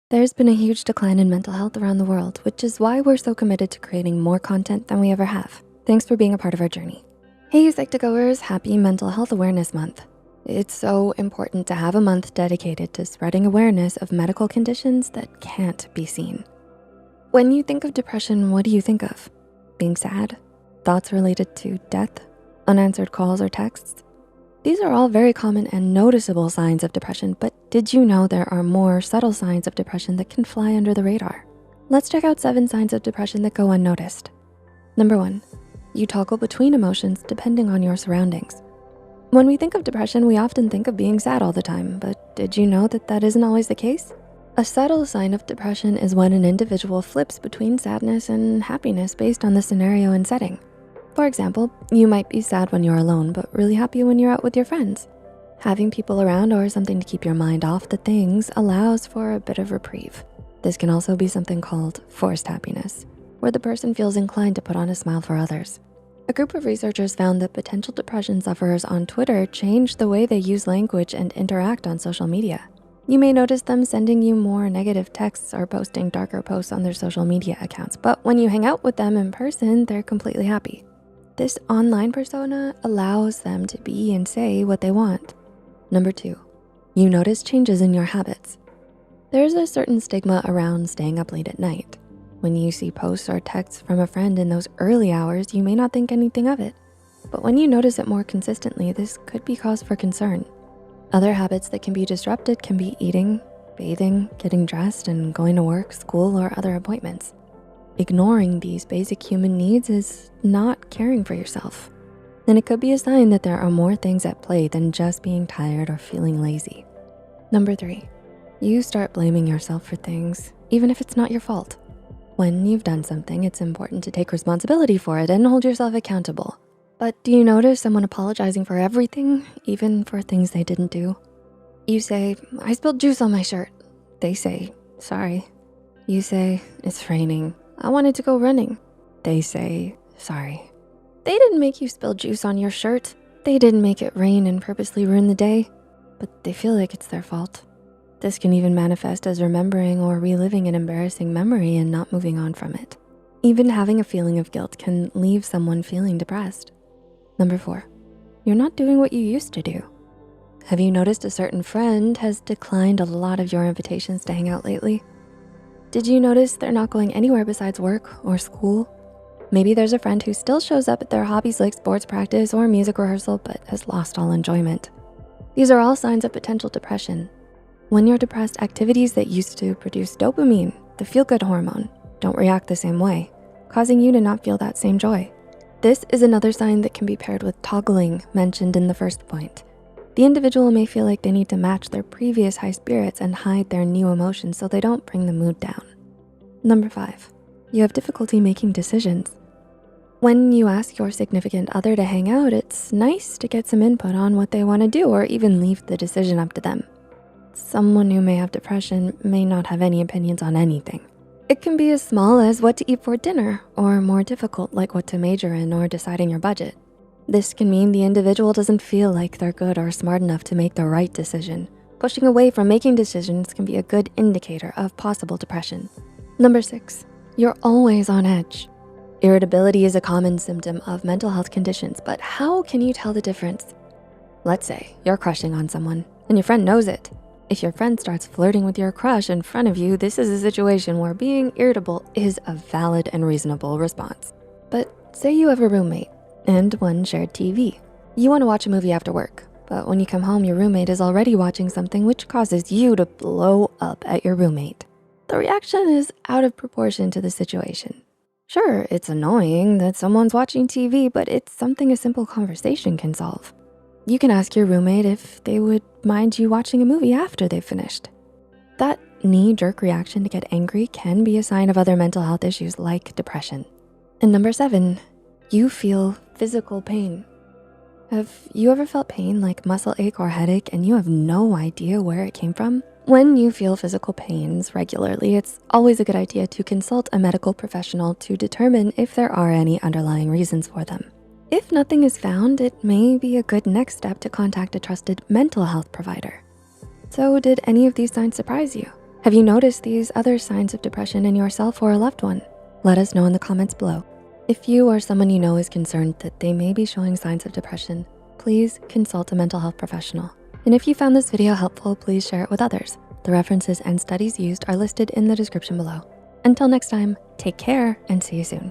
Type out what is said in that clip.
There's been a huge decline in mental health around the world, which is why we're so committed to creating more content than we ever have. Thanks for being a part of our journey. Hey, Psycho2Goers, happy Mental Health Awareness Month. It's so important to have a month dedicated to spreading awareness of medical conditions that can't be seen. When you think of depression, what do you think of? Being sad? Thoughts related to death? Unanswered calls or texts? These are all very common and noticeable signs of depression, but did you know there are more subtle signs of depression that can fly under the radar? Let's check out 7 signs of depression that go unnoticed. Number 1, you toggle between emotions depending on your surroundings. When we think of depression, we often think of being sad all the time, but did you know that that isn't always the case? A subtle sign of depression is when an individual flips between sadness and happiness based on the scenario and setting. For example, you might be sad when you're alone, but really happy when you're out with your friends. Having people around or something to keep your mind off the things allows for a bit of reprieve. This can also be something called forced happiness, where the person feels inclined to put on a smile for others. A group of researchers found that potential depression sufferers on Twitter changed the way they use language and interact on social media. You may notice them sending you more negative texts or posting darker posts on their social media accounts, but when you hang out with them in person, they're completely happy. This online persona allows them to be and say what they want. Number 2, you notice changes in your habits. There's a certain stigma around staying up late at night. When you see posts or texts from a friend in those early hours, you may not think anything of it. But when you notice it more consistently, this could be cause for concern. Other habits that can be disrupted can be eating, bathing, getting dressed, and going to work, school, or other appointments. Ignoring these basic human needs is not caring for yourself. And it could be a sign that there are more things at play than just being tired or feeling lazy. Number 3, you start blaming yourself for things, even if it's not your fault. When you've done something, it's important to take responsibility for it and hold yourself accountable. But do you notice someone apologizing for everything, even for things they didn't do? You say, I spilled juice on my shirt. They say, sorry. You say, it's raining. I wanted to go running. They say, sorry. They didn't make you spill juice on your shirt. They didn't make it rain and purposely ruin the day, but they feel like it's their fault. This can even manifest as remembering or reliving an embarrassing memory and not moving on from it. Even having a feeling of guilt can leave someone feeling depressed. Number 4, you're not doing what you used to do. Have you noticed a certain friend has declined a lot of your invitations to hang out lately? Did you notice they're not going anywhere besides work or school? Maybe there's a friend who still shows up at their hobbies like sports practice or music rehearsal, but has lost all enjoyment. These are all signs of potential depression. When you're depressed, activities that used to produce dopamine, the feel-good hormone, don't react the same way, causing you to not feel that same joy. This is another sign that can be paired with toggling mentioned in the first point. The individual may feel like they need to match their previous high spirits and hide their new emotions so they don't bring the mood down. Number 5, you have difficulty making decisions. When you ask your significant other to hang out, it's nice to get some input on what they wanna do or even leave the decision up to them. Someone who may have depression may not have any opinions on anything. It can be as small as what to eat for dinner or more difficult like what to major in or deciding your budget. This can mean the individual doesn't feel like they're good or smart enough to make the right decision. Pushing away from making decisions can be a good indicator of possible depression. Number 6, you're always on edge. Irritability is a common symptom of mental health conditions, but how can you tell the difference? Let's say you're crushing on someone and your friend knows it. If your friend starts flirting with your crush in front of you, this is a situation where being irritable is a valid and reasonable response. But say you have a roommate and one shared TV. You wanna watch a movie after work, but when you come home, your roommate is already watching something which causes you to blow up at your roommate. The reaction is out of proportion to the situation. Sure, it's annoying that someone's watching TV, but it's something a simple conversation can solve. You can ask your roommate if they would mind you watching a movie after they've finished. That knee-jerk reaction to get angry can be a sign of other mental health issues like depression. And number 7, you feel physical pain. Have you ever felt pain like muscle ache or headache and you have no idea where it came from? When you feel physical pains regularly, it's always a good idea to consult a medical professional to determine if there are any underlying reasons for them. If nothing is found, it may be a good next step to contact a trusted mental health provider. So did any of these signs surprise you? Have you noticed these other signs of depression in yourself or a loved one? Let us know in the comments below. If you or someone you know is concerned that they may be showing signs of depression, please consult a mental health professional. And if you found this video helpful, please share it with others. The references and studies used are listed in the description below. Until next time, take care and see you soon.